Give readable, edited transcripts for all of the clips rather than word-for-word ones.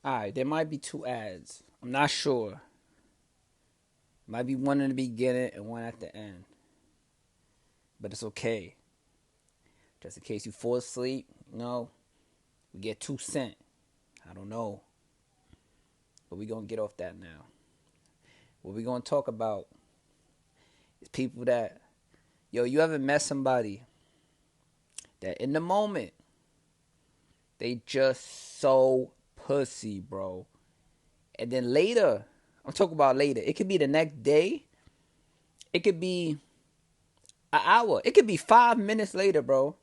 Alright, there might be two ads. I'm not sure. Might be one in the beginning and one at the end. But it's okay. Just in case you fall asleep, we get 2 cents. I don't know. But we gonna get off that now. What we gonna talk about is people that you ever met somebody that in the moment they just so pussy, bro. And then later, I'm talking about later. It could be the next day. It could be an hour. It could be 5 minutes later, bro.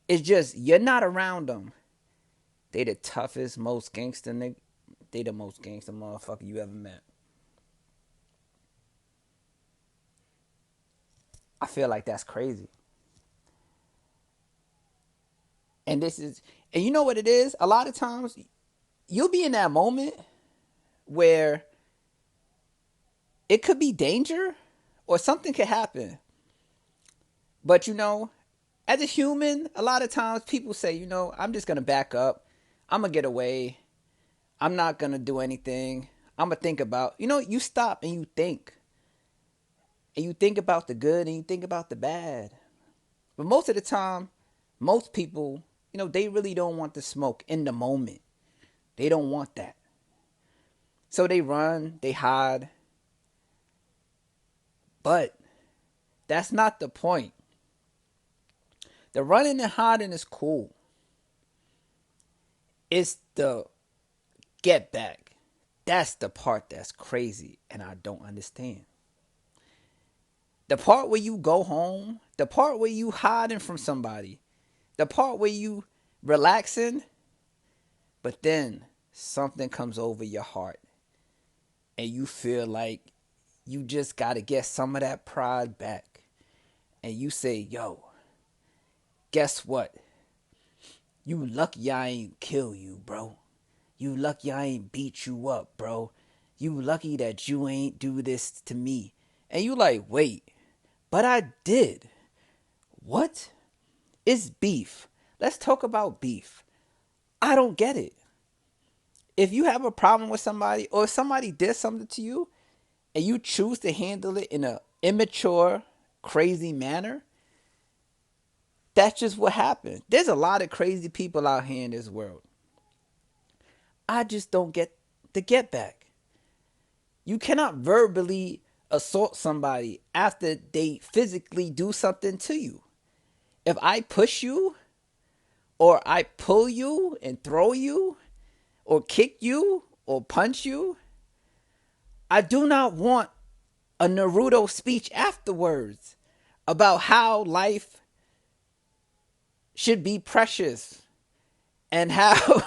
It's just you're not around them. They the toughest, most gangster nigga. They the most gangster motherfucker you ever met. I feel like that's crazy. And this is, and you know what it is? A lot of times you'll be in that moment where it could be danger or something could happen. But as a human, a lot of times people say, I'm just gonna back up. I'm gonna get away. I'm not gonna do anything. I'm gonna think about, you stop and you think. And you think about the good and you think about the bad. But most of the time, most people, they really don't want the smoke in the moment. They don't want that. So they run, they hide. But that's not the point. The running and hiding is cool. It's the get back. That's the part that's crazy and I don't understand. The part where you go home, the part where you hiding from somebody, the part where you relaxing, but then something comes over your heart and you feel like you just got to get some of that pride back. And you say, yo, guess what? You lucky I ain't kill you, bro. You lucky I ain't beat you up, bro. You lucky that you ain't do this to me. And you like, wait, but I did. What? It's beef. Let's talk about beef. I don't get it. If you have a problem with somebody or if somebody did something to you and you choose to handle it in a immature, crazy manner, that's just what happens. There's a lot of crazy people out here in this world. I just don't get the get back. You cannot verbally assault somebody after they physically do something to you. If I push you or I pull you and throw you or kick you or punch you, I do not want a Naruto speech afterwards about how life should be precious and how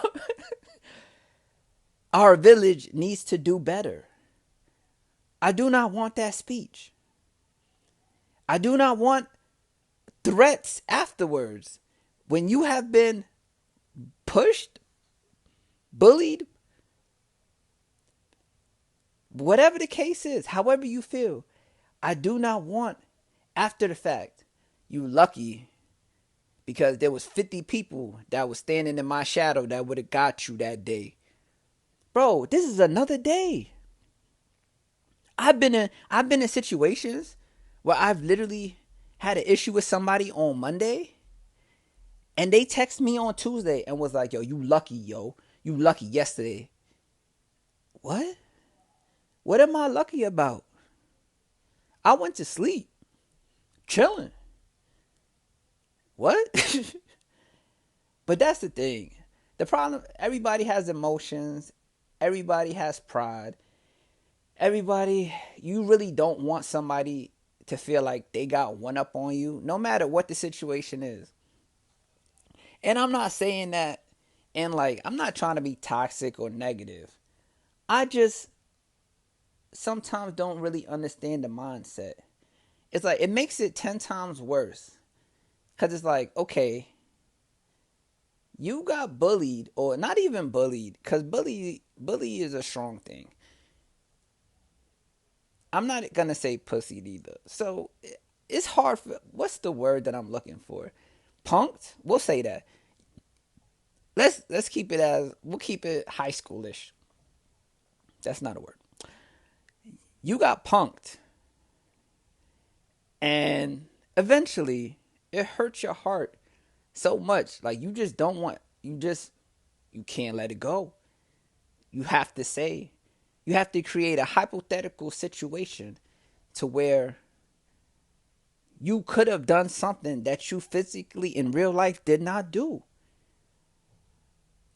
our village needs to do better. I do not want that speech. I do not want threats afterwards. When you have been pushed, bullied, whatever the case is, however you feel, I do not want after the fact, you lucky because there was 50 people that was standing in my shadow that would have got you that day. Bro, this is another day. I've been in situations where I've literally had an issue with somebody on Monday and they text me on Tuesday and was like, yo, you lucky, yo. You lucky yesterday. What? What am I lucky about? I went to sleep, chilling. What? But that's the thing. The problem, everybody has emotions, everybody has pride. Everybody, you really don't want somebody to feel like they got one up on you, no matter what the situation is. And I'm not saying that, and like, I'm not trying to be toxic or negative. I just sometimes don't really understand the mindset. It's like, it makes it 10 times worse. Because it's like, okay, you got bullied, or not even bullied, because bully is a strong thing. I'm not gonna say pussy either. So it's hard for, what's the word that I'm looking for? Punked? We'll say that. Let's keep it as, we'll keep it high schoolish. That's not a word. You got punked, and eventually it hurts your heart so much. Like you just don't want. You can't let it go. You have to say, you have to create a hypothetical situation to where you could have done something that you physically in real life did not do.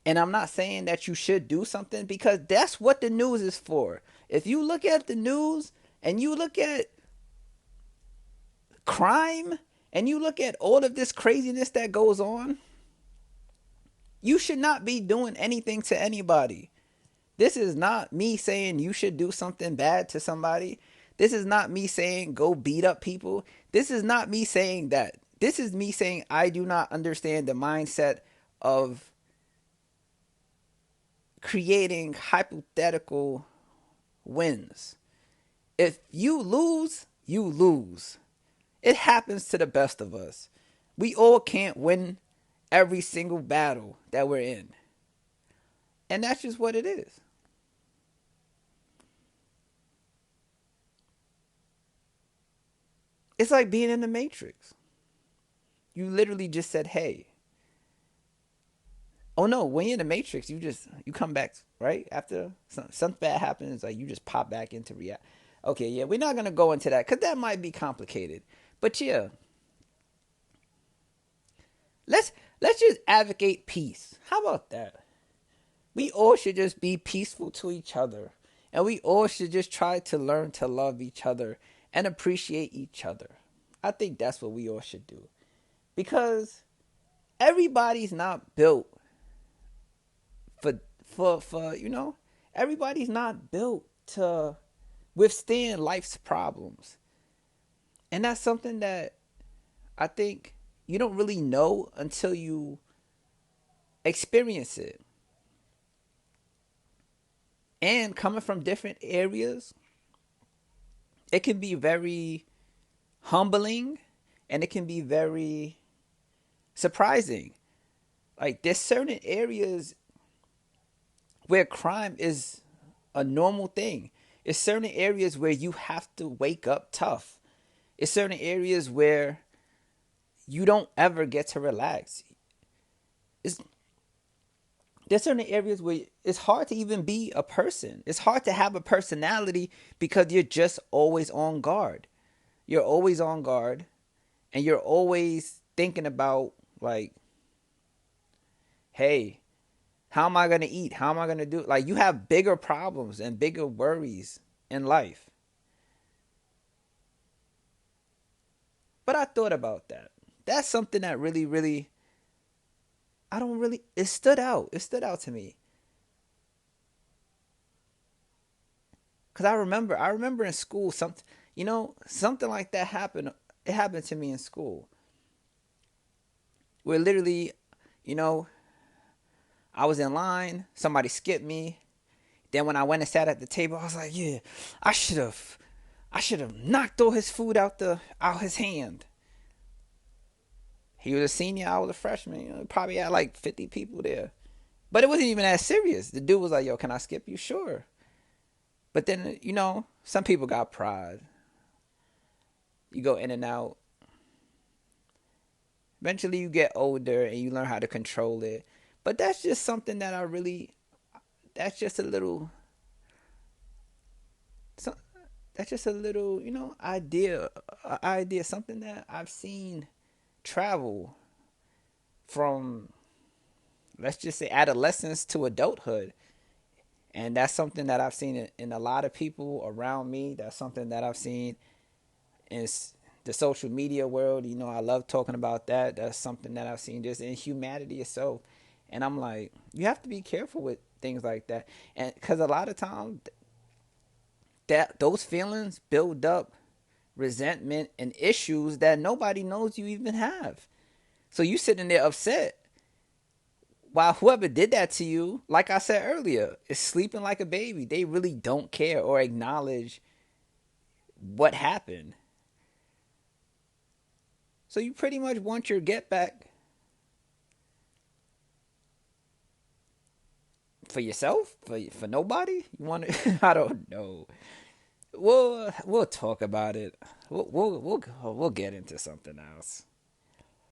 And I'm not saying that you should do something because that's what the news is for. If you look at the news and you look at crime and you look at all of this craziness that goes on, you should not be doing anything to anybody. This is not me saying you should do something bad to somebody. This is not me saying go beat up people. This is not me saying that. This is me saying I do not understand the mindset of creating hypothetical wins. If you lose, you lose. It happens to the best of us. We all can't win every single battle that we're in. And that's just what it is. It's like being in the Matrix. You literally just said, hey. Oh no, when you're in the Matrix, you come back, right? After something bad happens, like you just pop back into reality. Okay, yeah, we're not gonna go into that because that might be complicated. But yeah, let's let's just advocate peace. How about that? We all should just be peaceful to each other. And we all should just try to learn to love each other and appreciate each other. I think that's what we all should do. Because everybody's not built for everybody's not built to withstand life's problems. And that's something that I think you don't really know until you experience it. And coming from different areas, it can be very humbling and it can be very surprising. Like there's certain areas where crime is a normal thing. It's certain areas where you have to wake up tough. It's certain areas where you don't ever get to relax. It's There's certain areas where it's hard to even be a person. It's hard to have a personality because you're just always on guard. You're always on guard and you're always thinking about like, hey, how am I going to eat? How am I going to do it? Like you have bigger problems and bigger worries in life. But I thought about that. That's something that really, really, I don't really, it stood out. It stood out to me. Cause I remember in school something like that happened. It happened to me in school where literally, you know, I was in line, somebody skipped me. Then when I went and sat at the table, I was like, yeah, I should have, I should have knocked all his food out his hand. He was a senior, I was a freshman. Probably had like 50 people there, but it wasn't even that serious. The dude was like, yo, can I skip you? Sure. But then some people got pride. You go in and out. Eventually, you get older and you learn how to control it. But that's just something that I really. That's just a little. So, that's just a little, idea, something that I've seen travel from, let's just say, adolescence to adulthood. And that's something that I've seen in a lot of people around me. That's something that I've seen in the social media world. I love talking about that. That's something that I've seen just in humanity itself. And I'm like, you have to be careful with things like that. And because a lot of times that those feelings build up resentment and issues that nobody knows you even have. So you sitting there upset while whoever did that to you, like I said earlier, is sleeping like a baby. They really don't care or acknowledge what happened. So you pretty much want your get back For yourself? For nobody? You want to? I don't know. We'll talk about it. We'll get into something else.